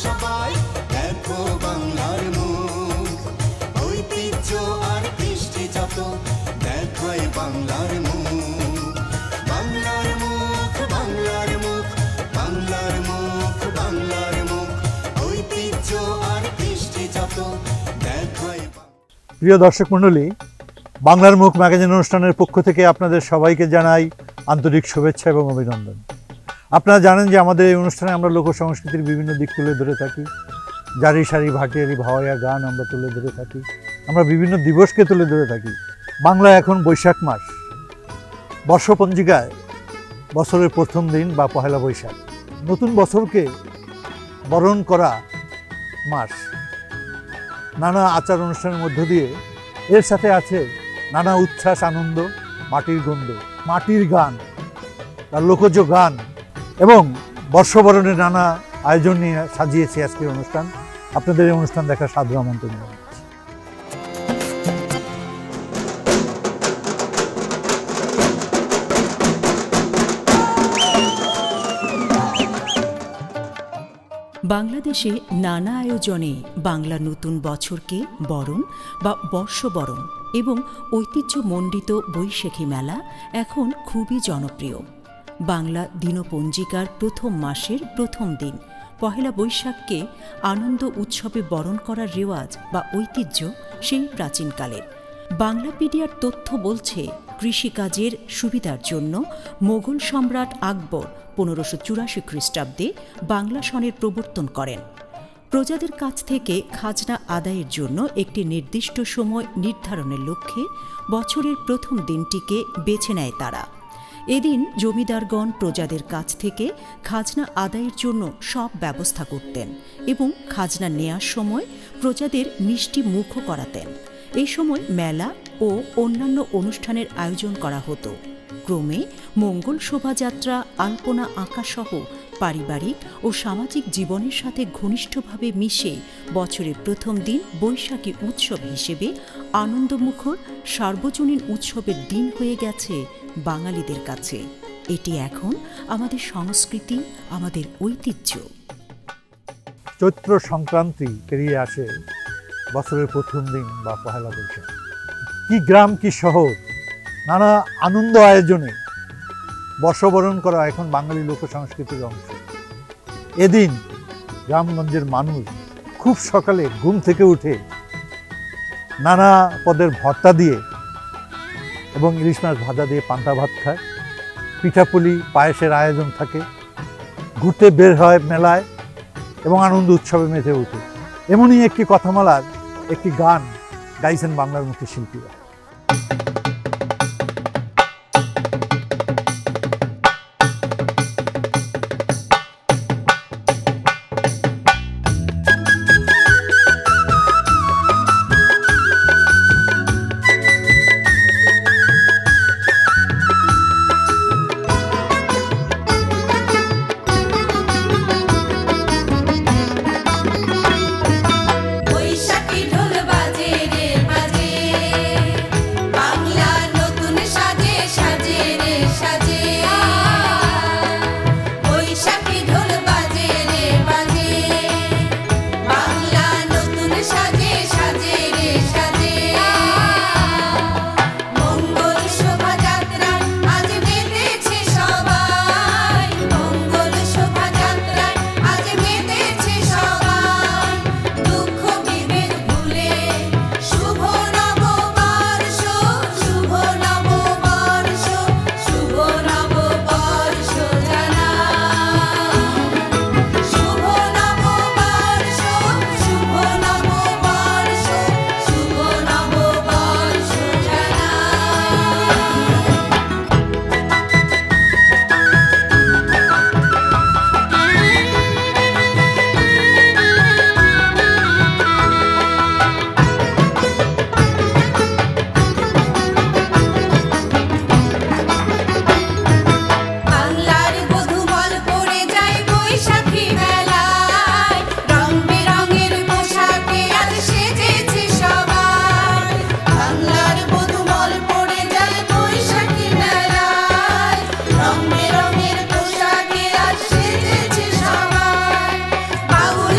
সবাই দেখো বাংলার মুখ, ঐতিহ্য আর কৃষ্টি যত দেখায় বাংলার মুখ। বাংলার মুখ, বাংলার মুখ, বাংলার মুখ, বাংলার মুখ, ঐতিহ্য আর কৃষ্টি যত দেখায়। প্রিয় দর্শক মণ্ডলী, বাংলার মুখ ম্যাগাজিন অনুষ্ঠানের পক্ষ থেকে আপনাদের সবাইকে জানাই আন্তরিক শুভেচ্ছা এবং অভিনন্দন। আপনারা জানেন যে আমাদের এই অনুষ্ঠানে আমরা লোক সংস্কৃতির বিভিন্ন দিক তুলে ধরে থাকি। জারি সারি ভাটিয়ারি ভাওয়াইয়া গান আমরা তুলে ধরে থাকি, আমরা বিভিন্ন দিবসকে তুলে ধরে থাকি। বাংলা এখন বৈশাখ মাস, বর্ষপঞ্জিকায় বছরের প্রথম দিন বা পহেলা বৈশাখ, নতুন বছরকে বরণ করা মাস। নানা আচার অনুষ্ঠানের মধ্য দিয়ে এর সাথে আছে নানা উচ্ছ্বাস, আনন্দ, মাটির গন্ধ, মাটির গান, তার লোকজ গান এবং বর্ষবরণের নানা আয়োজন নিয়ে সাজিয়েছে আজকের অনুষ্ঠান। আপনাদের এই অনুষ্ঠান দেখার সাদর আমন্ত্রণ জানাচ্ছি। বাংলাদেশে নানা আয়োজনে বাংলা নতুন বছরকে বরণ বা বর্ষবরণ এবং ঐতিহ্যমণ্ডিত বৈশাখী মেলা এখন খুবই জনপ্রিয়। বাংলা দিনপঞ্জিকার প্রথম মাসের প্রথম দিন পহেলা বৈশাখকে আনন্দ উৎসবে বরণ করার রেওয়াজ বা ঐতিহ্য সেই প্রাচীনকালের। বাংলাপিডিয়ার তথ্য বলছে, কৃষিকাজের সুবিধার জন্য মোগল সম্রাট আকবর 1584 খ্রিস্টাব্দে বাংলা সনের প্রবর্তন করেন। প্রজাদের কাছ থেকে খাজনা আদায়ের জন্য একটি নির্দিষ্ট সময় নির্ধারণের লক্ষ্যে বছরের প্রথম দিনটিকে বেছে নেয় তারা। এদিন জমিদারগণ প্রজাদের কাছ থেকে খাজনা আদায়ের জন্য সব ব্যবস্থা করতেন এবং খাজনা নেয়ার সময় প্রজাদের মিষ্টি মুখও করাতেন। এই সময় মেলা ও অন্যান্য অনুষ্ঠানের আয়োজন করা হতো। ক্রমে মঙ্গল শোভাযাত্রা, আলপনা আঁকা সহ পারিবারিক ও সামাজিক জীবনের সাথে ঘনিষ্ঠভাবে মিশে বছরের প্রথম দিন বৈশাখী উৎসব হিসেবে আনন্দমুখর সার্বজনীন উৎসবের দিন হয়ে গেছে বাঙালিদের কাছে। এটি এখন আমাদের সংস্কৃতি, আমাদের ঐতিহ্য। চৈত্র সংক্রান্তি পেরিয়ে আসে বছরের প্রথম দিন বা পহেলা বৈশাখ। কি গ্রাম, কি শহর, নানা আনন্দ আয়োজনে বর্ষবরণ করা এখন বাঙালি লোক সংস্কৃতির অংশ। এদিন গ্রামগঞ্জের মানুষ খুব সকালে ঘুম থেকে উঠে নানা পদের ভর্তা দিয়ে এবং ইলিশ মাছ ভাজা দিয়ে পান্তা ভাত খায়, পিঠাপুলি পায়েসের আয়োজন থাকে, ঘুরতে বের হয় মেলায় এবং আনন্দ উৎসবে মেতে ওঠে। এমনই একটি কথামালার একটি গান গাইছেন বাংলার মুখী শিল্পীরা। রঙে রঙের পোশাকে আজ সেজেছে সবাই, বাউল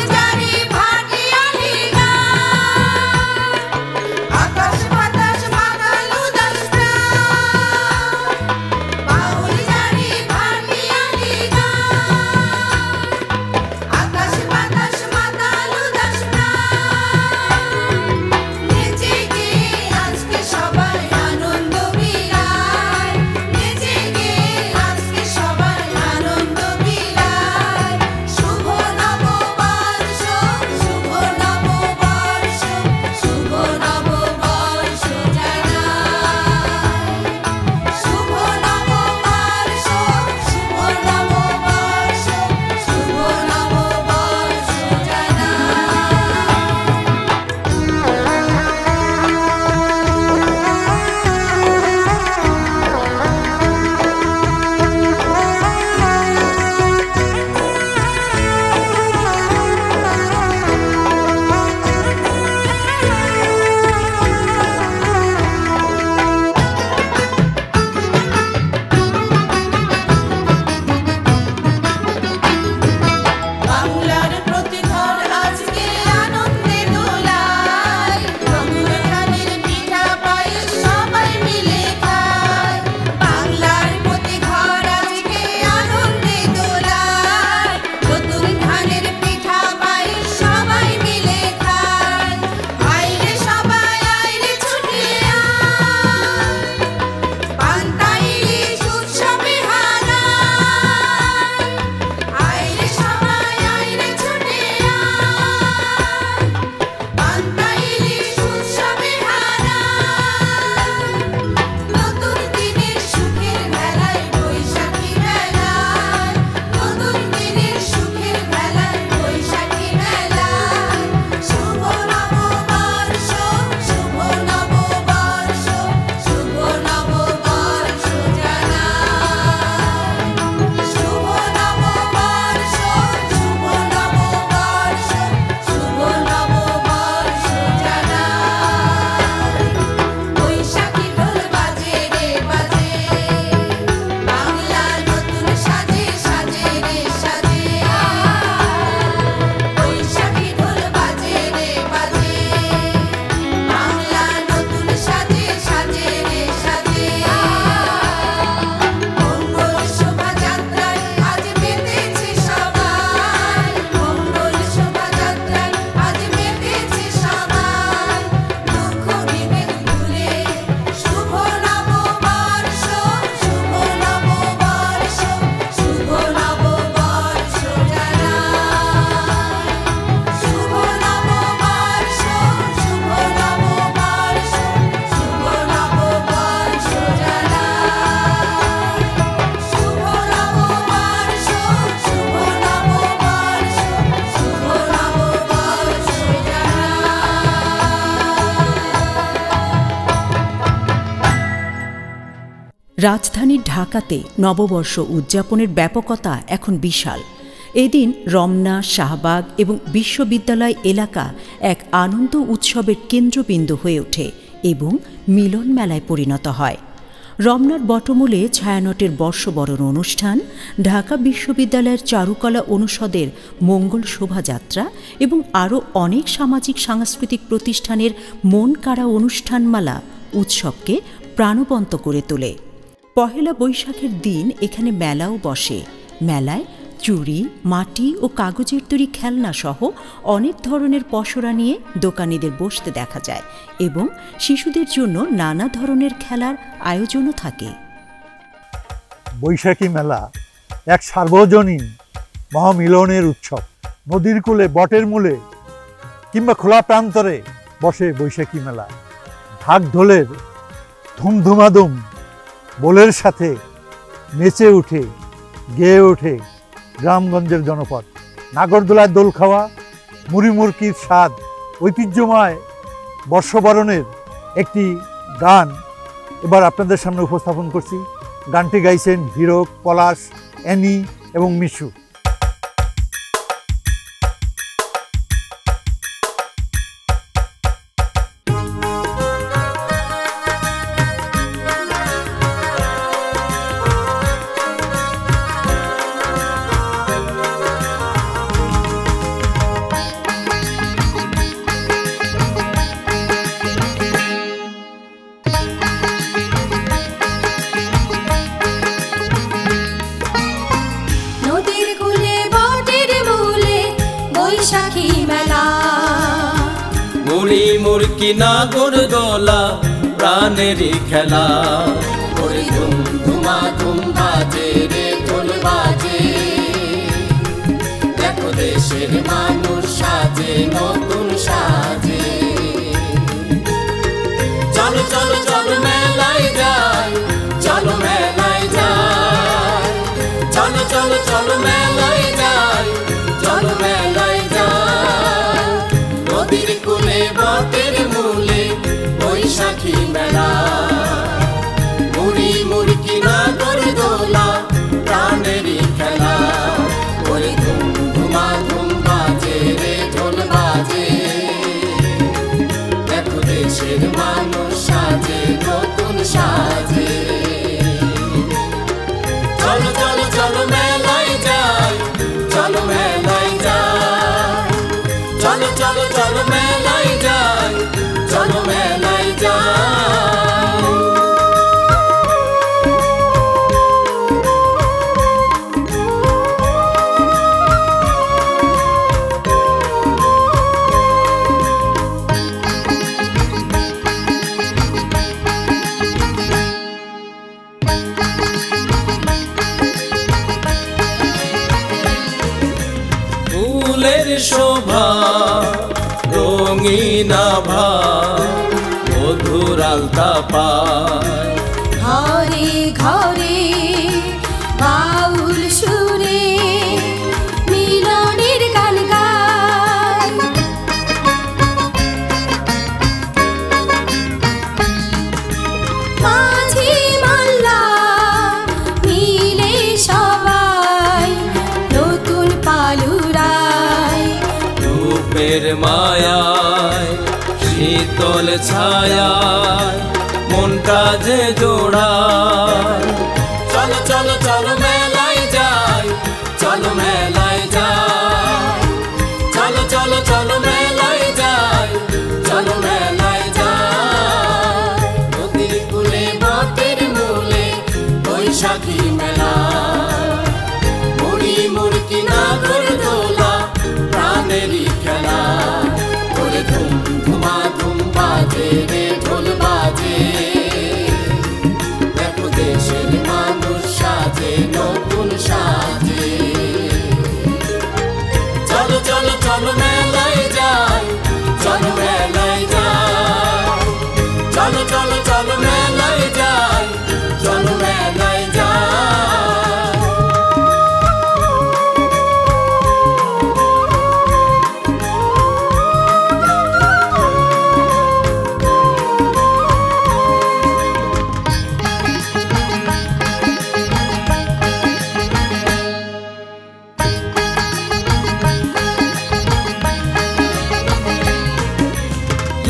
রাজধানী ঢাকাতে নববর্ষ উদযাপনের ব্যাপকতা এখন বিশাল। এদিন রমনা, শাহবাগ এবং বিশ্ববিদ্যালয় এলাকা এক আনন্দ উৎসবের কেন্দ্রবিন্দু হয়ে ওঠে এবং মিলন মেলায় পরিণত হয়। রমনার বটমূলে ছায়ানটের বর্ষবরণ অনুষ্ঠান, ঢাকা বিশ্ববিদ্যালয়ের চারুকলা অনুষদের মঙ্গল শোভাযাত্রা এবং আরও অনেক সামাজিক সাংস্কৃতিক প্রতিষ্ঠানের মন কাড়া অনুষ্ঠানমালা উৎসবকে প্রাণবন্ত করে তোলে। পহেলা বৈশাখের দিন এখানে মেলাও বসে। মেলায় চুড়ি, মাটি ও কাগজের তৈরি খেলনা সহ অনেক ধরনের পসরা নিয়ে দোকানিদের বসতে দেখা যায় এবং শিশুদের জন্য নানা ধরনের খেলার আয়োজনও থাকে। বৈশাখী মেলা এক সার্বজনীন মহামিলনের উৎসব। নদীর কূলে, বটের মূলে কিংবা খোলা প্রান্তরে বসে বৈশাখী মেলা। ঢাক ঢোলের ধুমধুমাধুম বোলের সাথে নেচে উঠে, গেয়ে ওঠে গ্রামগঞ্জের জনপদ। নাগরদোলায় দোল খাওয়া, মুড়ি মুড়কির স্বাদ, ঐতিহ্যময় বর্ষবরণের একটি গান এবার আপনাদের সামনে উপস্থাপন করছি। গানটি গাইছেন হীরক, পলাশ, অ্যানি এবং মিশু। মুড়ি মুড়কি নাগরদোলা প্রাণেরই খেলা, ওরে ধুম ধুমা ধুম বাজে রে ঢোল বাজে। দেখো দেশের মানুষ সাজে নতুন সাজে। চলো চলো চলো মেলায় যাই, চলো মেলায় যাই, চলো চলো চলো মেলায় যাই, চলো মেলায় যাই। নদীর কূলে বটের মূলে বৈশাখী মেলা, মুড়ি মুড়কি নাগরদোলা প্রাণেরই খেলা, ওরে ধুম ধুমা ধুম বাজে রে ঢোল বাজে। দেখো দেশের মানুষ সাজে নতুন সাজে। চলো চলো চলো মেলায় যাই, চলো মেলায় যাই, চলো চলো চলো মেলায় যাই, চলো মেলায় যাই। ফুলের শোভা রঙিন আভা মধুর আলতা পায়, ঘরে ঘরে বাউল সুরে মিলনের গান গায়। মাঝি মাল্লা মিলে সবাই নতুন পালুরায়। রূপের মায়ায় শীতল ছায়ায় মনটা যে জোড়ায়। চলো চলো চলো মেলায় যাই, চলো মেলায় যাই, চলো চলো চলো মেলায় যাই, চলো মেলায় যাই। নদীর কূলে বটের মূলে বৈশাখী মেলা, মুড়ি মুড়কি নাগরদোলা প্রাণেরই খেলা, ওরে ধুম ধুমা ধুম বাজে রে ঢোল বাজে। দেখো দেশের মানুষ সাজে নতুন সাজে। চলো চলো চলো মেলায় যাই, চলো মেলায় যাই, চলো চলো চলো মেলায় যাই, চলো মেলায় যাই।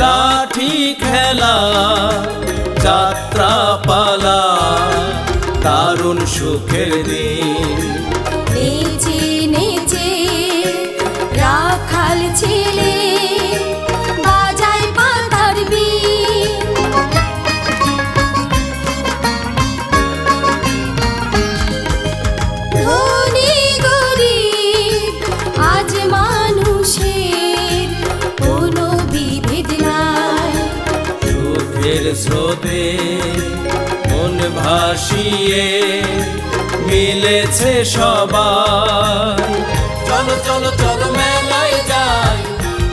লাঠি খেলা যাত্রা পালা দারুণ সুখের দিন। নেচে নেচে রাখাল ছেলে বাজায় পাতার বিন। ধনী গরিব আজ মানুষের কোনো বিভেদ নাই। সুখের স্রোতে মন ভাসিয়ে মিলেছে সবাই। চলো চলো চলো মেলায় যাই,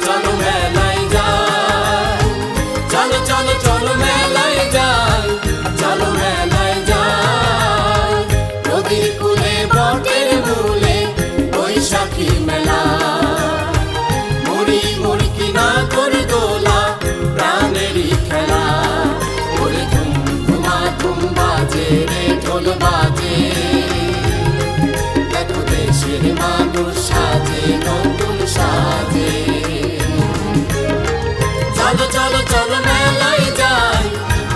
চলো মেলায় যাই, চলো চলো চলো মেলায় যাই, চলো মেলায় যাই। নদীর কূলে বটের মূলে বৈশাখী মেলা, মুড়ি মুড়কি না করে দোলা প্রাণেরই খেলা। ওরে ধুম ধুমা ধুম বাজে রে ঢোল বাজে, দেখো দেশের মানুষ সাজে নতুন সাজে। চলো চলো চলো মেলায় যাই,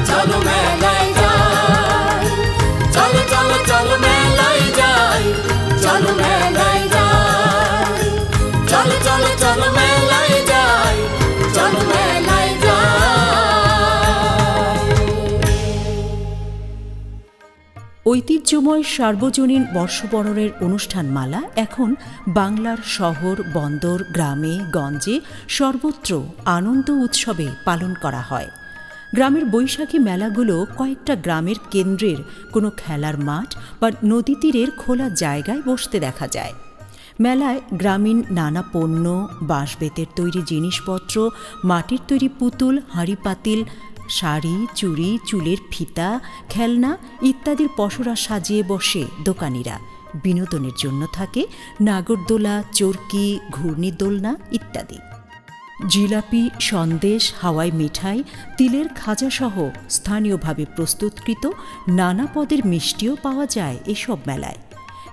চলো মেলায় যাই, চলো চলো চলো মেলায় যাই, চলো মেলায় যাই, চলো চলো চলো মেলায় যাই, চলো মেলায় যাই। ঐতিহ্যময় সার্বজনীন বর্ষবরণের অনুষ্ঠানমালা এখন বাংলার শহর, বন্দর, গ্রামে গঞ্জে সর্বত্র আনন্দ উৎসবে পালন করা হয়। গ্রামের বৈশাখী মেলাগুলো কয়েকটা গ্রামের কেন্দ্রের কোনো খেলার মাঠ বা নদী তীরের খোলা জায়গায় বসতে দেখা যায়। মেলায় গ্রামীণ নানা পণ্য, বাঁশ-বেতের তৈরি জিনিসপত্র, মাটির তৈরি পুতুল, হাঁড়ি পাতিল, শাড়ি, চুড়ি, চুলের ফিতা, খেলনা ইত্যাদির পসরা সাজিয়ে বসে দোকানিরা। বিনোদনের জন্য থাকে নাগরদোলা, চরকি, ঘূর্ণি দোলনা ইত্যাদি। জিলাপি, সন্দেশ, হাওয়াই মিঠাই, তিলের খাজাসহ স্থানীয়ভাবে প্রস্তুতকৃত নানা পদের মিষ্টিও পাওয়া যায় এসব মেলায়।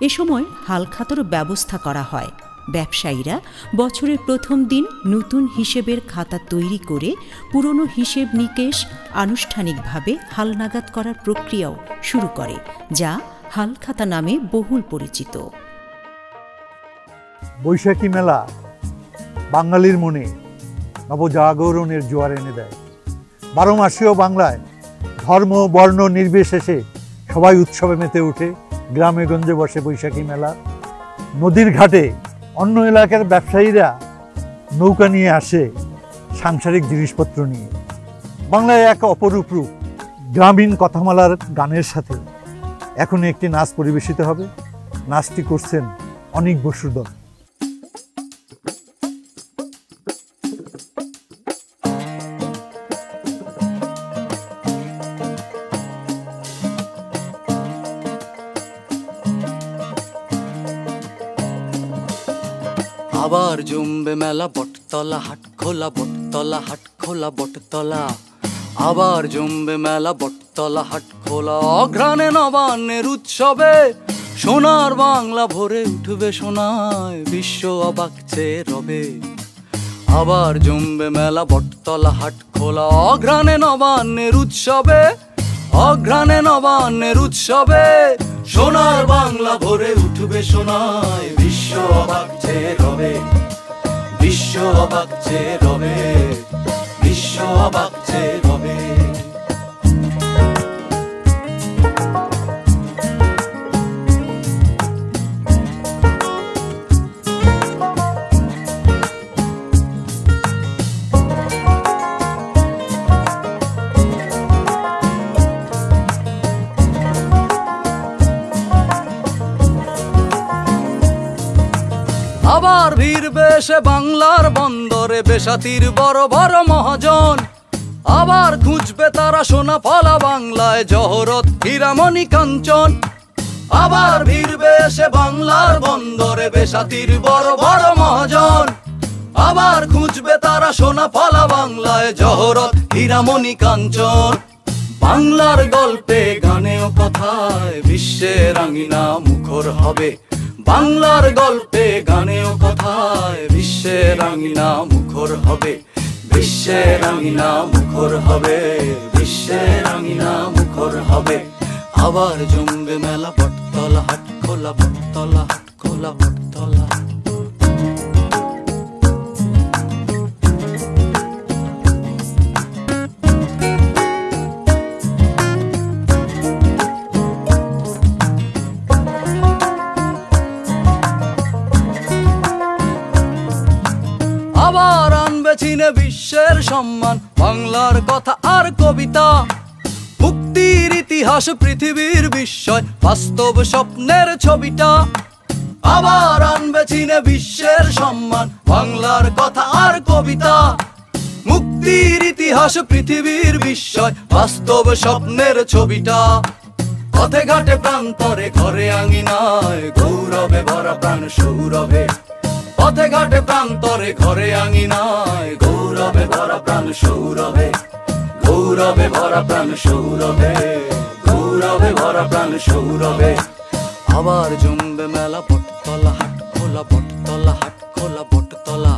এ সময় হালখাতারও ব্যবস্থা করা হয়। ব্যবসায়ীরা বছরের প্রথম দিন নতুন হিসেবের খাতা তৈরি করে পুরনো হিসেব নিকেশ আনুষ্ঠানিকভাবে হালনাগাদ করার প্রক্রিয়াও শুরু করে, যা হালখাতা নামে বহুল পরিচিত। বৈশাখী মেলা বাঙালির মনে নবজাগরণের জোয়ার এনে দেয়। 12 মাসেও বাংলায় ধর্ম বর্ণ নির্বিশেষে সবাই উৎসবে মেতে ওঠে। গ্রামে গঞ্জে বসে বৈশাখী মেলা। নদীর ঘাটে অন্য এলাকার ব্যবসায়ীরা নৌকা নিয়ে আসে সাংসারিক জিনিসপত্র নিয়ে। বাংলায় এক অপরূপ রূপ। গ্রামীণ কথামালার গানের সাথে এখন একটি নাচ পরিবেশিত হবে। নাচটি করছেন অনিক বসুর দল। আবার জমবে মেলা বটতলা হাট খোলা, বটতলা হাট খোলা, বটতলা। আবার জমবে মেলা বটতলা হাট খোলা। অঘ্রাণে নবান্নের উৎসবে সোনার বাংলা ভরে উঠবে সোনায়, বিশ্ব অবাক চেয়ে রবে। আবার জমবে মেলা বটতলা হাট খোলা। অঘ্রাণে নবান্নের উৎসবে, অঘ্রাণে নবান্নের উৎসবে সোনার বাংলা ভরে উঠবে সোনায়, বিশ্ব অবাক চেয়ে রবে, বিশ্ব অবাক চেয়ে রবে, বিশ্ব অবাক চেয়ে রবে। আবার ভিড় বেশে বাংলার বন্দরে বেসাতির বড় বড় মহাজন। আবার খুঁজবে তারা সোনা ফলা বাংলায় জহরত হীরামণি কাঞ্চন। আবার ভিড় বেশে বাংলার বন্দরে বেসাতির বড় বড় মহাজন। আবার খুঁজবে তারা সোনা ফলা বাংলায় জহরত হীরামণি কাঞ্চন। বাংলার গল্পে গানে ও কথায় বিশ্বের আঙিনা মুখর হবে। বাংলার গল্পে গানে ও কথায় বিশ্বের আঙিনা মুখর হবে। বিশ্বের আঙিনা মুখর হবে, বিশ্বের আঙিনা মুখর হবে। আবার জমবে মেলা বটতলা হাট খোলা, বটতলা হাট খোলা, বটতলা। আবার আনবে চীনে বিশ্বের সম্মান, বাংলার কথা আর কবিতা। মুক্তির ইতিহাস পৃথিবীর বিস্ময়, বাস্তব স্বপ্নের ছবিটা। আবার আনবে চীনে বিশ্বের সম্মান, বাংলার কথা আর কবিতা। মুক্তির ইতিহাস পৃথিবীর বিস্ময়, বাস্তব স্বপ্নের ছবিটা। পথে ঘাটে প্রান্তরে ঘরে আঙিনায়, গৌরবে ভরা প্রাণ সৌরভে। পথে ঘাটে প্রান্তরে ঘরে আঙিনায়, গৌরবে ভরা প্রাণ সৌরভে। গৌরবে ভরা প্রাণ সৌরভে, গৌরবে ভরা প্রাণ সৌরভে। আবার জমবে মেলা বটতলা হাট খোলা, বটতলা হাট খোলা, বটতলা।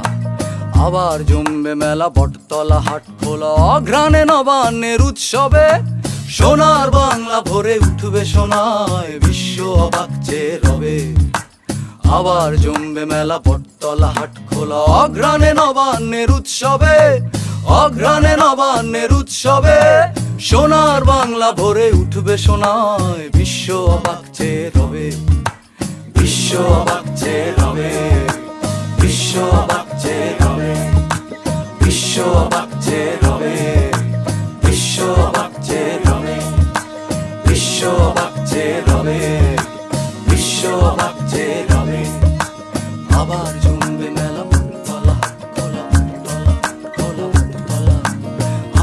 আবার জমবে মেলা বটতলা হাট খোলা। অঘ্রাণে নবান্নের উৎসবে সোনার বাংলা ভরে উঠবে সোনায়, বিশ্ব অবাক চেয়ে রবে। আবার জমবে মেলা বটতলা হাট খোলা। অঘ্রাণে নবান্নের উৎসবে, অঘ্রাণে নবান্নের উৎসবে সোনার বাংলা ভরে উঠবে সোনায়, বিশ্ব অবাক চেয়ে রবে। বিশ্ব অবাক চেয়ে রবে, বিশ্ব অবাক চেয়ে রবে, বিশ্ব অবাক চেয়ে রবে, বিশ্ব অবাক চেয়ে রবে, বিশ্ব অবাক চেয়ে রবে, বিশ্ব অবাক চেয়ে রবে। আবার জমবে মেলা বটতলা হাট খোলা, বটতলা খোলা, বটতলা।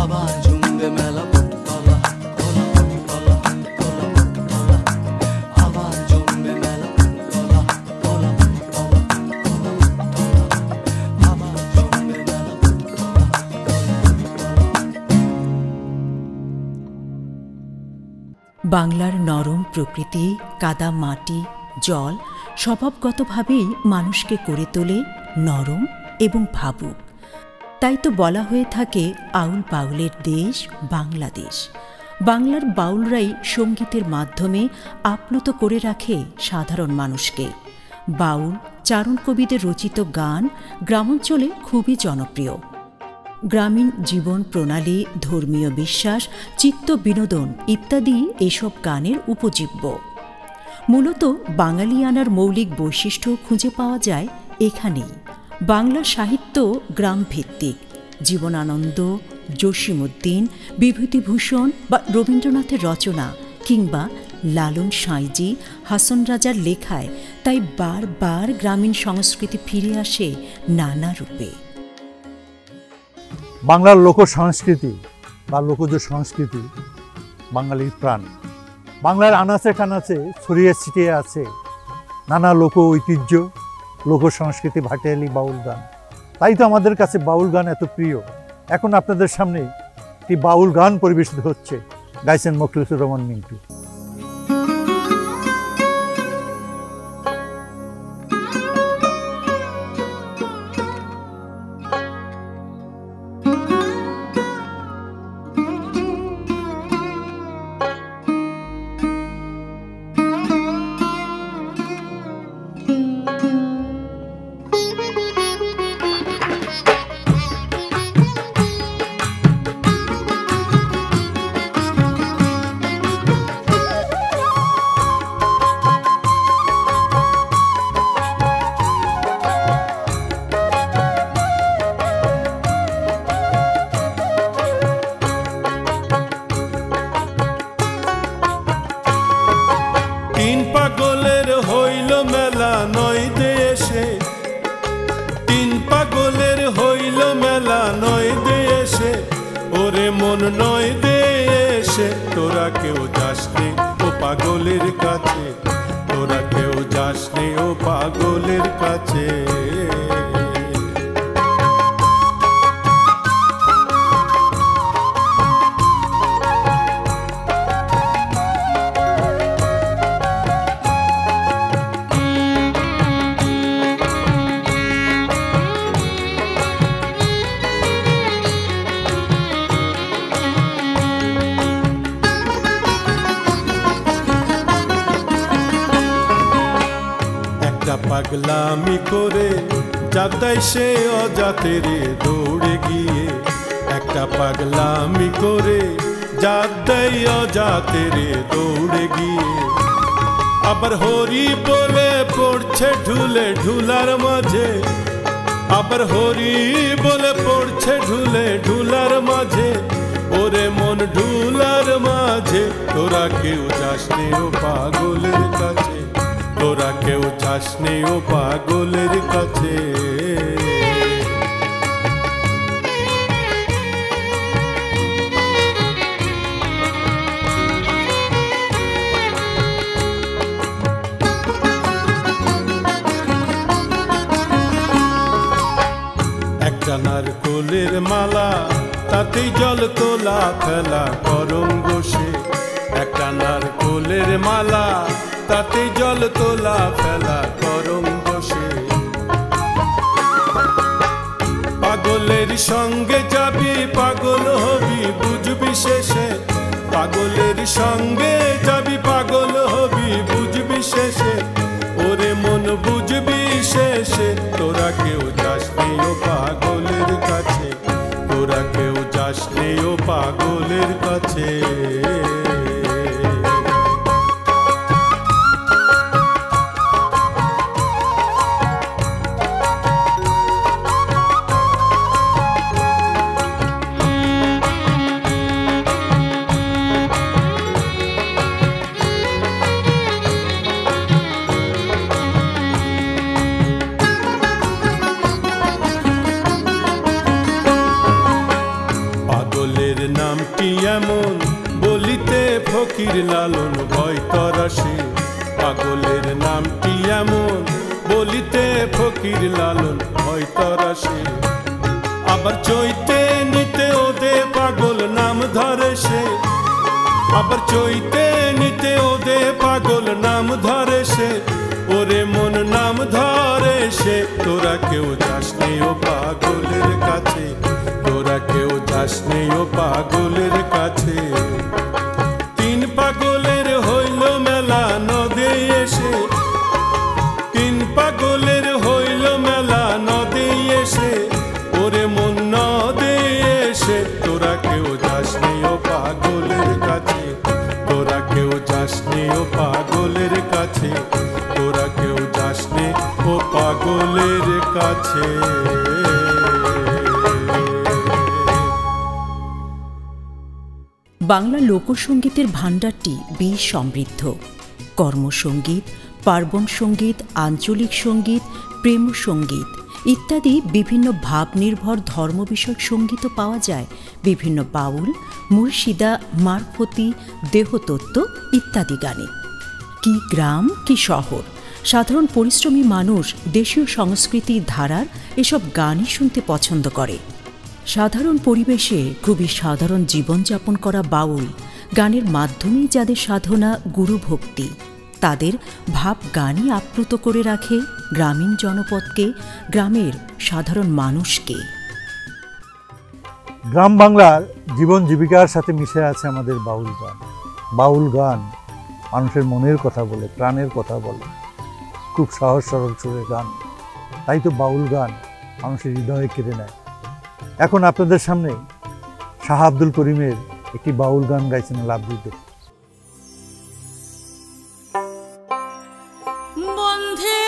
আবার জমবে মেলা বটতলা হাট খোলা, বটতলা খোলা, বটতলা। আবার জমবে মেলা বটতলা হাট খোলা, বটতলা খোলা, বটতলা। আবার জমবে মেলা বটতলা হাট খোলা। বাংলার নরম প্রকৃতি, কাদা মাটি, জল স্বভাবগতভাবেই মানুষকে করে তোলে নরম এবং ভাবুক। তাই তো বলা হয়ে থাকে আউল বাউলের দেশ বাংলাদেশ। বাংলার বাউলরাই সঙ্গীতের মাধ্যমে আপ্লুত করে রাখে সাধারণ মানুষকে। বাউল চারণ কবিদের রচিত গান গ্রামাঞ্চলে খুবই জনপ্রিয়। গ্রামীণ জীবন প্রণালী, ধর্মীয় বিশ্বাস, চিত্ত বিনোদন ইত্যাদি এসব গানের উপজীব্য। মূলত বাঙালিয়ানার মৌলিক বৈশিষ্ট্য খুঁজে পাওয়া যায় এখানেই। বাংলা সাহিত্য গ্রামভিত্তিক। জীবনানন্দ, জসীমউদ্দিন, বিভূতিভূষণ বা রবীন্দ্রনাথের রচনা কিংবা লালন সাঁইজি, হাসন রাজার লেখায় তাই বারবার গ্রামীণ সংস্কৃতি ফিরে আসে নানা রূপে। বাংলার লোক সংস্কৃতি বা লোকজ সংস্কৃতি বাঙালির প্রাণ। বাংলার আনাচে কানাচে ছড়িয়ে ছিটিয়ে আছে নানা লোক ঐতিহ্য, লোক সংস্কৃতি, ভাটিয়ালি বাউল গান। তাই তো আমাদের কাছে বাউল গান এত প্রিয়। এখন আপনাদের সামনে একটি বাউল গান পরিবেশিত হচ্ছে, গাইছেন মখলিসুর রহমান মিন্টু। তোরা কেউ যাসনি ও পাগলের কাছে, তোরা কেউ যাসনি ও পাগলের কাছে। পাগলামি করে যাতাই সে অজাতেরে দৌড়ে গিয়ে, একটা পাগলামি করে যাতাই অজাতেরে দৌড়ে গিয়ে, আবার হরি বলে পড়ছে ঢুলে ঢুলার মাঝে, আবার হরি বলে পড়ছে ঢুলে ঢুলার মাঝে, ওরে মন ঢুলার মাঝে। তোরা কেউ যাসনি ও পাগলের কাছে, তোরা কেউ যাসনি ও পাগলের কাছে। একটা নারকোলের মালা তাতেই জল তোলা ফেলা করম বসে, একটা নারকোলের মালা তাতেই জল তোলা ফেলা করম বসে। পাগলের সঙ্গে যাবি পাগল হবি বুঝবি শেষে, পাগলের সঙ্গে যাবি পাগল হবি বুঝবি শেষে, ওরে মন বুঝবি শেষে। তোরা কেউ যাসনি ও পাগলের কাছে, তোরা কেউ যাসনি ও পাগলের কাছে। পাগলের নামটি এমন বলিতে ফকির লালন ভয় তরাসে, পাগলের নামটি এমন বলিতে ফকির লালন ভয় তরাসে। আবার চৈতে নিতে ওদে পাগল নাম ধরে সে, আবার চৈতে নিতে ওদে পাগল নাম ধরে সে, ওরে মন নাম ধরে সে। তোরা কেউ যাসনি ও পাগলের কাছে, তোরা কেউ যাসনি ও পাগলের কাছে। তিন পাগলের হইল মেলা নদে এসে, তিন পাগলের হইল মেলা নদে এসে, ওরে মন নদে এসে। তোরা কেউ যাসনি ও পাগলের কাছে, তোরা কেউ যাসনি ও পাগলের কাছে, তোরা কেউ যাসনি ও পাগলের কাছে। বাংলা লোকসঙ্গীতের ভাণ্ডারটি বেশ সমৃদ্ধ। কর্মসঙ্গীত, পার্বণ সঙ্গীত, আঞ্চলিক সঙ্গীত, প্রেম সঙ্গীত ইত্যাদি বিভিন্ন ভাবনির্ভর ধর্ম বিষয়ক সঙ্গীতও পাওয়া যায় বিভিন্ন বাউল, মুর্শিদা, মারফতি, দেহতত্ত্ব ইত্যাদি গানে। কি গ্রাম কি শহর, সাধারণ পরিশ্রমী মানুষ দেশীয় সংস্কৃতির ধারার এসব গানই শুনতে পছন্দ করে। সাধারণ পরিবেশে খুবই সাধারণ জীবনযাপন করা বাউল গানের মাধ্যমেই যাদের সাধনা গুরুভক্তি, তাদের ভাব গানই আপ্লুত করে রাখে গ্রামীণ জনপদকে, গ্রামের সাধারণ মানুষকে। গ্রাম বাংলার জীবন জীবিকার সাথে মিশে আছে আমাদের বাউল গান। বাউল গান মানুষের মনের কথা বলে, প্রাণের কথা বলে, খুব সহজ সরল সুরের গান। তাই তো বাউল গান মানুষের হৃদয়ে কেড়ে নেয়। এখন আপনাদের সামনে শাহ আব্দুল করিমের একটি বাউল গান গাইছেন লাভজিৎ। বন্ধে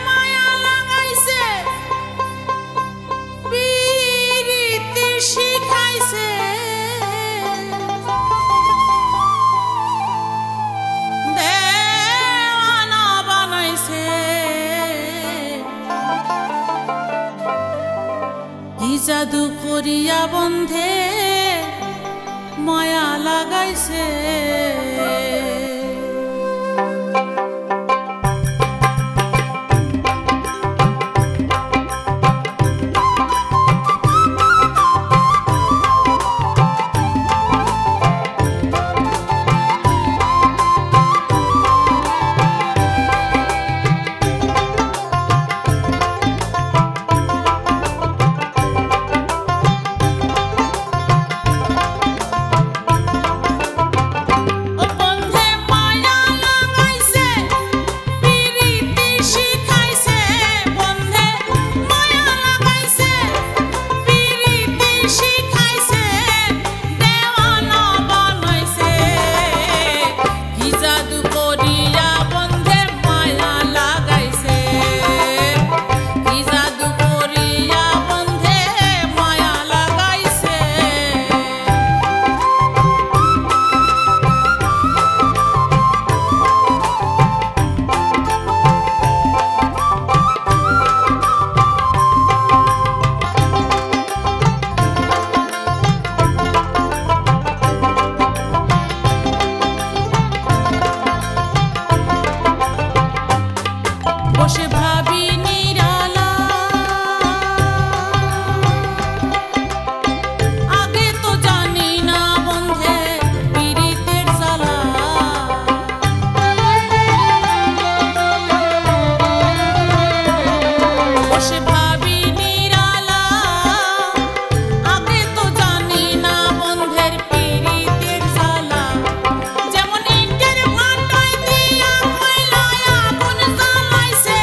মায়া লাগাইছে, পিরিতি শিখাইছে, দেওয়ানা বানাইছে, কি জাদু করিয়া বন্ধে মায়া লাগাইছে। বন্ধে বসে ভাবি নিরালা, আগে তো জানি না বন্ধের পীড়িতের জ্বালা। যেমন ইটের ভাটায় দিয়া কয়লায় আগুন জ্বালাইছে,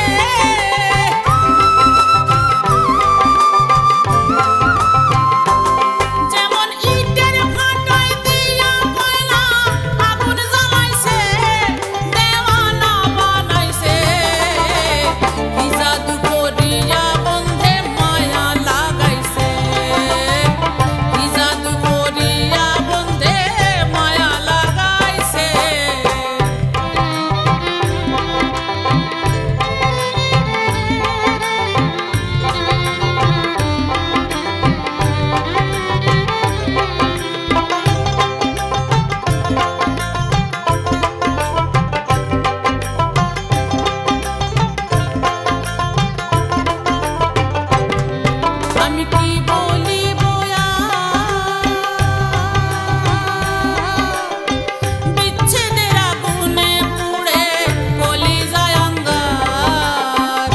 যেমন ইটের ভাটায় দিয়া কয়লা আগুন জ্বালাইছে, দেওয়ানা বানাইছে। কি জাদু করিয়া বন্ধে মায়া লাগাইছে, কি জাদু করিয়া বন্ধে মায়া লাগাইছে। আমি কি বলিব বিচ্ছেদের আগুনে পুড়ে কলিজায় অঙ্গার।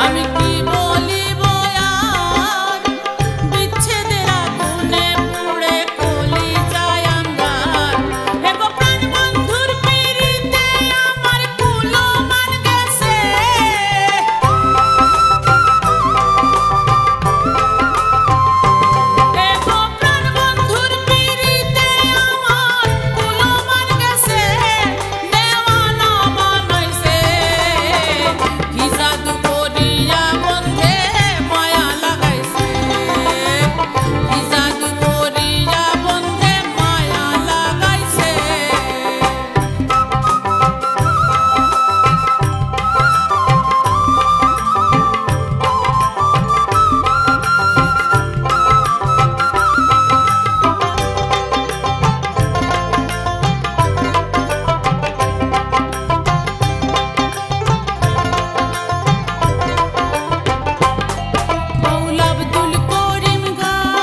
আমি কি বলিব বিচ্ছেদের আগুনে পুড়ে কলিজায় অঙ্গার। এগো প্রাণ বন্ধুর পিরিতে আমার কুলো মান গেছে, এগো প্রাণ বন্ধুর পিরিতে আমার কুলো মান গেছে, দেওয়ানা বানাইছে। কি জাদু করিয়া বন্ধে মায়া লাগাইছে, কি জাদু করিয়া বন্ধে মায়া লাগাইছে। মৌলা আব্দুল করিম গায়,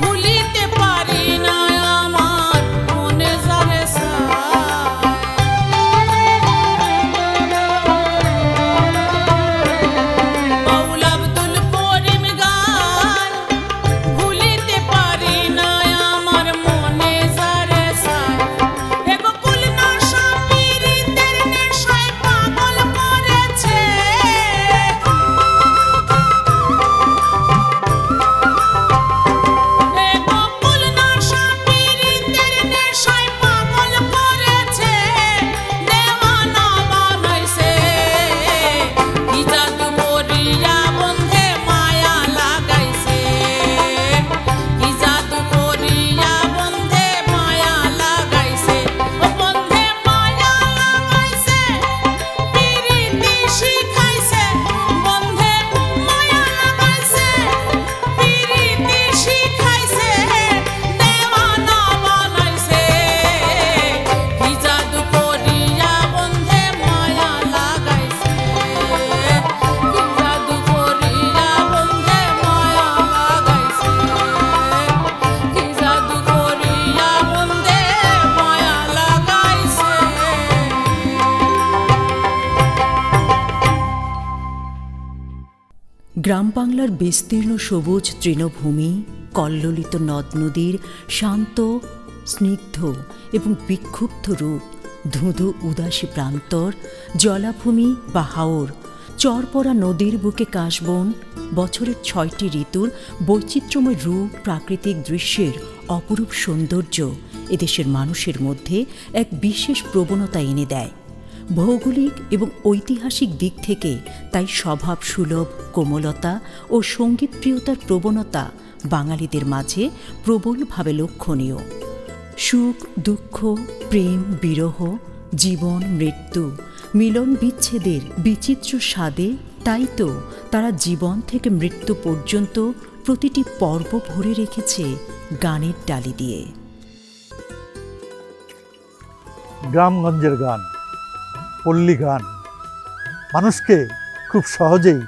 ভুলিতে পারি না আমার মনে যারে মৌলা আব্দুল করিম গায়, ভুলিতে পারি না আমার মনে যারে এগো কুলনাশা পীড়িতের নেশায় পাগল করেছে, এগো কুলনাশা পীড়িতের নেশায় পাগল করেছে, দেওয়ানা বানাইছে। কি জাদু করিয়া বন্ধে মায়া লাগাইছে, কি জাদু করিয়া বন্ধে মায়া লাগাইছে। ও বন্ধে মায়া লাগাইছে, পীড়িতি শিখাইছে, বন্ধে মায়া লাগাইছে, পীড়িতি শিখাইছে, দেওয়ানা বানাইছে। কি জাদু করিয়া বন্ধে মায়া লাগাইছে, কি জাদু করিয়া বন্ধে মায়া লাগাইছে, কি জাদু করিয়া বন্ধে মায়া লাগাইছে। গ্রাম বাংলার বিস্তীর্ণ সবুজ তৃণভূমি, কল্লোলিত নদ নদীর শান্ত স্নিগ্ধ এবং বিক্ষুব্ধ রূপ, ধুধু উদাসী প্রান্তর, জলাভূমি বা হাওর, চরপড়া নদীর বুকে কাশবন, বছরের ৬টি ঋতুর বৈচিত্র্যময় রূপ, প্রাকৃতিক দৃশ্যের অপরূপ সৌন্দর্য এদেশের মানুষের মধ্যে এক বিশেষ প্রবণতা এনে দেয়। ভৌগোলিক এবং ঐতিহাসিক দিক থেকে তাই স্বভাব সুলভ কোমলতা ও সঙ্গীতপ্রিয়তার প্রবণতা বাঙালিদের মাঝে প্রবলভাবে লক্ষণীয়। সুখ দুঃখ, প্রেম বিরহ, জীবন মৃত্যু, মিলন বিচ্ছেদের বিচিত্র স্বাদে তাই তো তারা জীবন থেকে মৃত্যু পর্যন্ত প্রতিটি পর্ব ভরে রেখেছে গানের ডালি দিয়ে। গ্রামগঞ্জের গান, পল্লী গান মানুষকে খুব সহজেই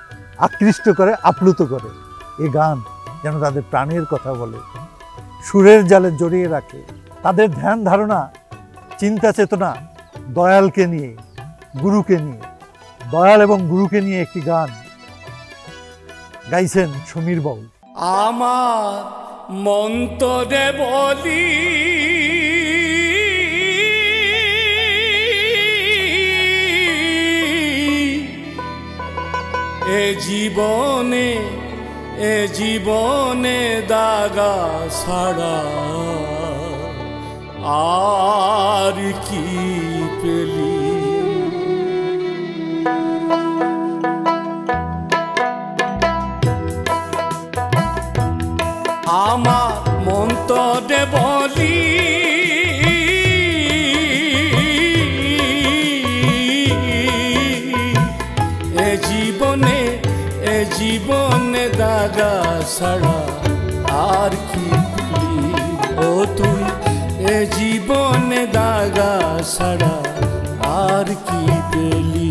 আকৃষ্ট করে, আপ্লুত করে। এ গান যেন তাদের প্রাণের কথা বলে, সুরের জালে জড়িয়ে রাখে, তাদের ধ্যান ধারণা, চিন্তা চেতনা দয়ালকে নিয়ে, গুরুকে নিয়ে, দয়াল এবং গুরুকে নিয়ে একটি গান গাইছেন সমীর বাউল। আমার মন্তরে বলি এ জীবনে দাগা ছাড়া আর কি পেলি। আমার মন্তরে বলি এ জীবনে দাগা ছাড়া আর কি পেলি। ও তুই এ জীবনে দাগা ছাড়া আর কি পেলি।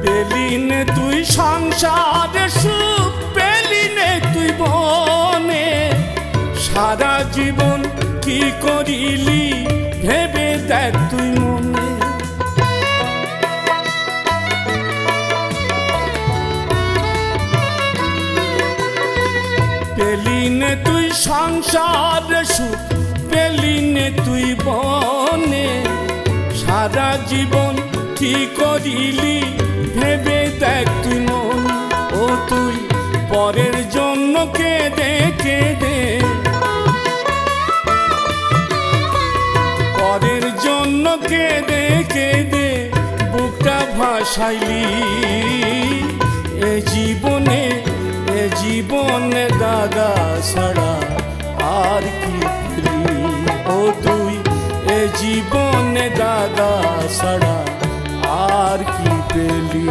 পেলিনে তুই সংসারে সুখ, পেলিনে তুই বনে, সারা জীবন কি করিলি ভেবে দেখ তুই মনে। পেলিনে তুই সংসারে সুখ, পেলিনে তুই বনে, সারা জীবন কি করিলি ভেবে দেখ তুই মন। ও তুই পরের জন্য কেঁদে কেঁদে, পরের জন্য কেঁদে কেঁদে বুকটা ভাসাইলি। এ জীবনে দাগা ছাড়া আর কি পেলি। ও তুই এ জীবনে দাগা ছাড়া আর কি পেলি।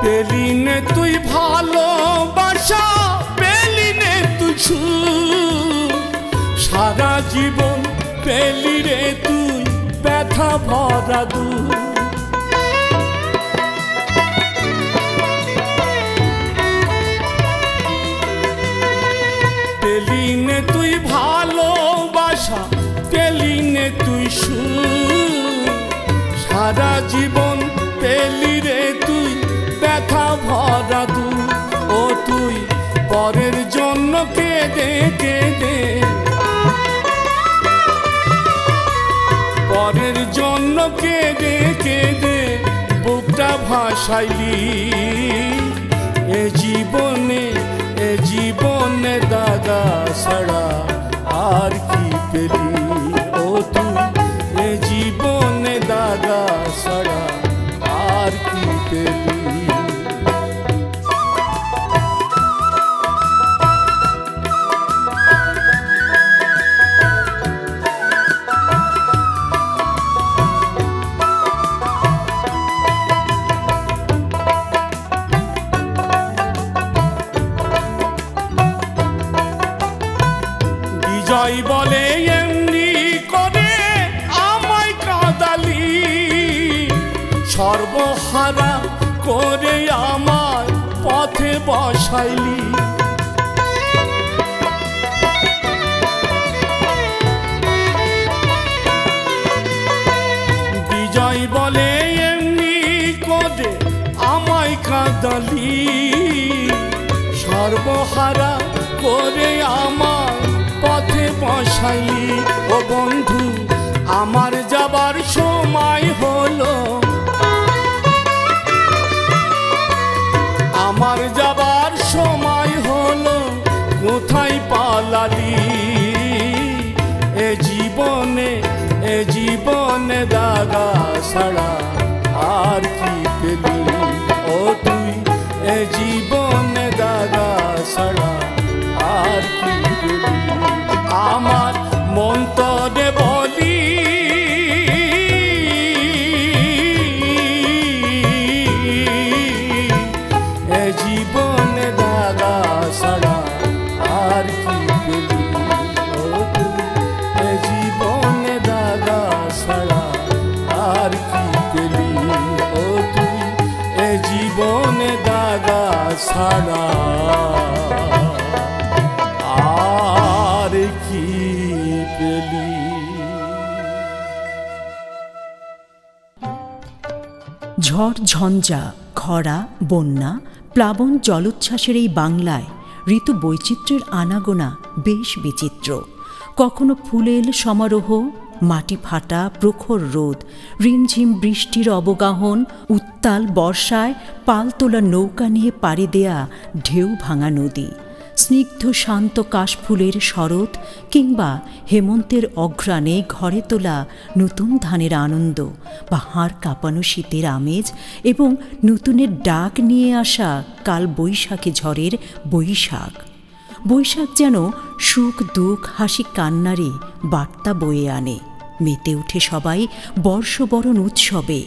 পেলিনে তুই ভালোবাসা, পেলিনে তুই সুখ, সারা জীবন পেলি রে তুই ব্যথা ভরা দুঃখ। পেলিনে তুই ভালোবাসা, পেলিনে তুই সুখ, সারা জীবন পেলি রে তুই ব্যথা ভরা দুঃখ। ও তুই পরের জন্য কেঁদে কেঁদে, পরের জন্য কেঁদে কেঁদে বুকটা ভাসাইলি। এ জীবনে দাগা ছাড়া আর কি পেলি। ও তুই এ জীবনে দাগা ছাড়া আর কি পেলি। বিজয় বলে এমনি করে আমায় কাঁদালি, সর্বহারা করে আমায় পথে বসাইলি। বিজয় বলে এমনি করে আমায় কাঁদালি, সর্বহারা করে আমায় পথে বসাইলি। ও বন্ধু আমার যাবার সময় হলো, আমার যাবার সময় হলো, কোথায় পাল বাঙালি এ জীবনে দাগা ছাড়া আর কি পেলি ও তুই এ জীবনে দাগা ছাড়া আর কি পেলি আমার মন তরে বলি এ জীবনে দাগা ছাড়া আর কি পেলি ও তুই এ জীবনে দাগা ছাড়া আর কি পেলি ও তুই এ জীবনে দাগা ছাড়া আর কি পেলি। ঝড় ঝঞ্ঝা খরা বন্যা প্লাবন জলোচ্ছ্বাসের এই বাংলায় ঋতু বৈচিত্র্যের আনাগোনা বেশ বিচিত্র। কখনো ফুলেল সমারোহ, মাটি ফাটা প্রখর রোদ, রিমঝিম বৃষ্টির অবগাহন, উত্তাল বর্ষায় পাল তোলা নৌকা নিয়ে পাড়ি দেয়া ঢেউ ভাঙা নদী, স্নিগ্ধ শান্ত কাশফুলের শরৎ, কিংবা হেমন্তের অঘ্রাণে ঘরে তোলা নতুন ধানের আনন্দ বা হাড় কাঁপানো শীতের আমেজ এবং নতুনের ডাক নিয়ে আসা কাল বৈশাখী ঝড়ের বৈশাখ। বৈশাখ যেন সুখ দুঃখ হাসি কান্নারে বার্তা বয়ে আনে। মেতে ওঠে সবাই বর্ষবরণ উৎসবে।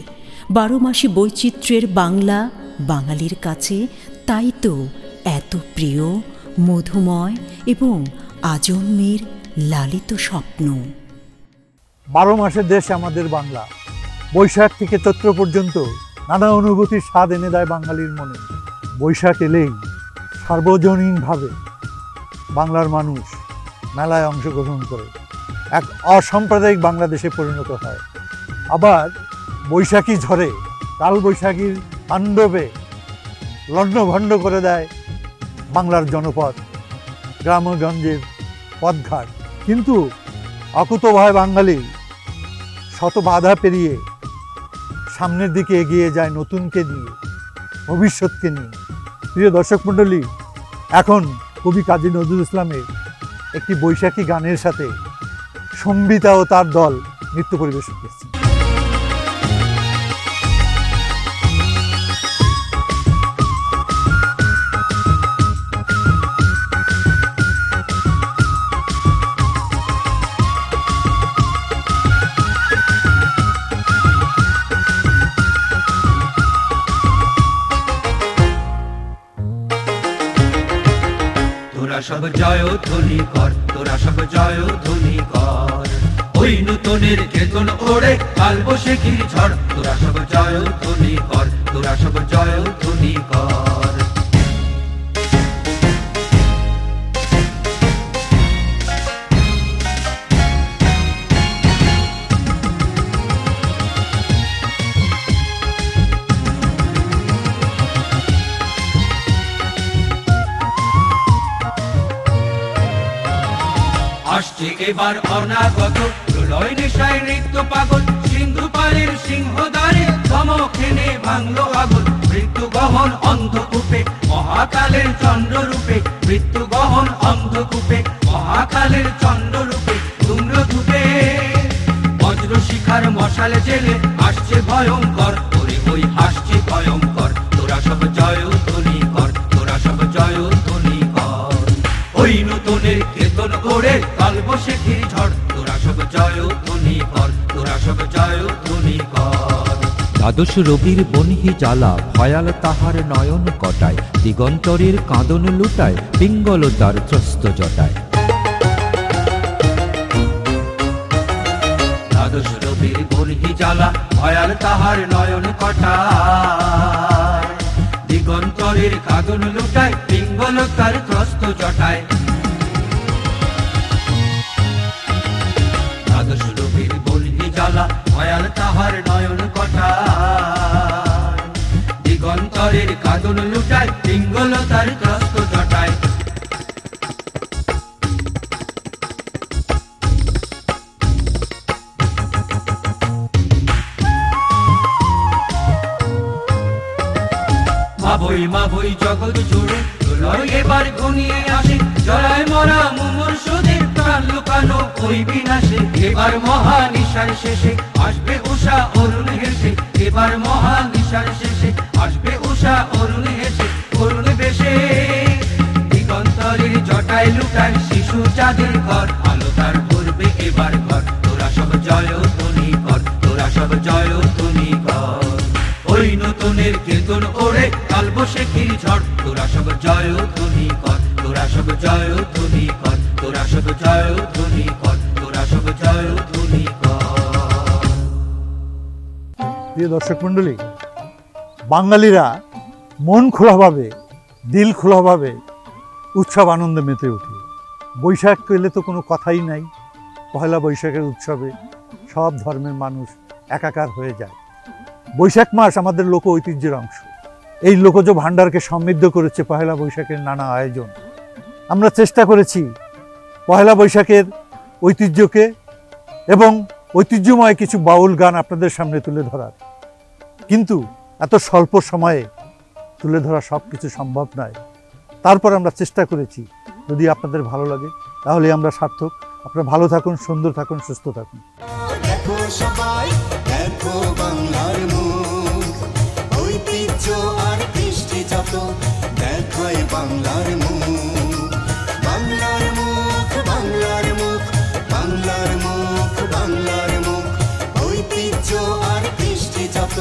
12 মাসি বৈচিত্র্যের বাংলা বাঙালির কাছে তাই তো এত প্রিয়, মধুময় এবং আজন্মের লালিত স্বপ্ন। 12 মাসের দেশ আমাদের বাংলা। বৈশাখ থেকে চৈত্র পর্যন্ত নানা অনুভূতির স্বাদ এনে দেয় বাঙালির মনে। বৈশাখ এলেই সার্বজনীনভাবে বাংলার মানুষ মেলায় অংশগ্রহণ করে এক অসাম্প্রদায়িক বাংলাদেশে পরিণত হয়। আবার বৈশাখী ঝড়ে কাল বৈশাখীর তাণ্ডবে লণ্ডভণ্ড করে দেয় বাংলার জনপদ, গ্রামগঞ্জের পথঘাট। কিন্তু অকুতোভয় বাঙালি শত বাধা পেরিয়ে সামনের দিকে এগিয়ে যায় নতুনকে নিয়ে, ভবিষ্যৎকে নিয়ে। প্রিয় দর্শক মণ্ডলী, এখন কবি কাজী নজরুল ইসলামের একটি বৈশাখী গানের সাথে সম্বিতা ও তার দল নৃত্য পরিবেশন করছে। তোরা সব জয় ধ্বনি কর, তোরা সব জয় ধ্বনি কর, ওই নূতনের কেতন ওড়ে কাল বৈশাখীর ঝড়। তোরা সব জয় ধ্বনি কর, তোরা সব জয় ধ্বনি কর। আসছে এবার অনাগত প্রলয় নেশায় নৃত্য পাগল, সিন্ধু পারের সিংহদ্বারে ধমকেনে ভাঙলো আগুন। মৃত্যু গহন অন্ধকূপে মহাকালের চন্দ্ররূপে, মৃত্যু গহন অন্ধকূপে মহাকালের চন্দ্ররূপে। ধূম্র ধূপে বজ্র শিখার মশালে জেলে আসছে ভয়ঙ্কর, ওরে ওই আসছে ভয়ঙ্কর। তোরা সব জয় ধ্বনি কর, তোরা সব জয় ধ্বনি কর, ওই নূতনের কেতন ওড়ে কাল বৈশাখীর ঝড়। তোরা সব জয় ধ্বনি কর, তোরা সব জয় ধ্বনি কর। দ্বাদশ রবির বনহি জ্বালা ভয়াল তাহার নয়ন কটায়, দিগন্তরের কাঁদন লুটায় পিঙ্গল তার ত্রস্ত জটায়। দ্বাদশ রবির বনহি জ্বালা ভয়াল তাহার নয়ন কটায়, দিগন্তরের কাঁদন লুটায় পিঙ্গল তার ত্রস্ত জটায়। দ্বাদশ রবির বনহি জ্বালা ভয়াল তাহার নয়ন কটায়, দিগন্তরের কাঁদন লুটায় পিঙ্গল তার ত্রস্ত জটায়। মাভই মাভই জগৎ জুড়ে প্রলয় এবার ঘনিয়ে আসে, জলায় মরা মুমূর্ষু ওই বিনাশে, এবার মহানিশার শেষে আসবে উষা অরুণ হেসে, এবার মহানিশার শেষে আসবে উষা অরুণ হেসে, অরুণ বেশে দিগন্তরের জটায় লুটায় শিশু চাঁদের ঘর, আলো তার ভরবে এবার ঘর, তোরা সব জয়ধ্বনি কর, তোরা সব জয়ধ্বনি কর। ওই নতুনের কেতন ওড়ে কালবৈশাখীর ঝড়, তোরা সব জয়ধ্বনি কর, তোরা সব জয়ধ্বনি কর, তোরা সব জয়ধ্বনি কর, তোরা সব জয়ধ্বনি কর। প্রিয় দর্শক মণ্ডলী, বাঙালিরা মন খোলাভাবে, দিল খোলাভাবে উৎসব আনন্দে মেতে ওঠে। বৈশাখ পেলে তো কোনো কথাই নাই। পয়লা বৈশাখের উৎসবে সব ধর্মের মানুষ একাকার হয়ে যায়। বৈশাখ মাস আমাদের লোক ঐতিহ্যের অংশ। এই লোকজ ভাণ্ডারকে সমৃদ্ধ করেছে পয়লা বৈশাখের নানা আয়োজন। আমরা চেষ্টা করেছি পয়লা বৈশাখের ঐতিহ্যকে এবং ঐতিহ্যময় কিছু বাউল গান আপনাদের সামনে তুলে ধরার, কিন্তু এত স্বল্প সময়ে তুলে ধরা সব কিছু সম্ভব নয়। তারপর আমরা চেষ্টা করেছি, যদি আপনাদের ভালো লাগে তাহলে আমরা সার্থক। আপনারা ভালো থাকুন, সুন্দর থাকুন, সুস্থ থাকুন। দেখো সবাই, দেখো বাংলার মুখ, ঐতিহ্য আর কৃষ্টি যত দেখায় বাংলার মুখ, বাংলার মুখ, বাংলার মুখ, বাংলার মুখ, বাংলার মুখ, ঐতিহ্য আর কৃষ্টি যত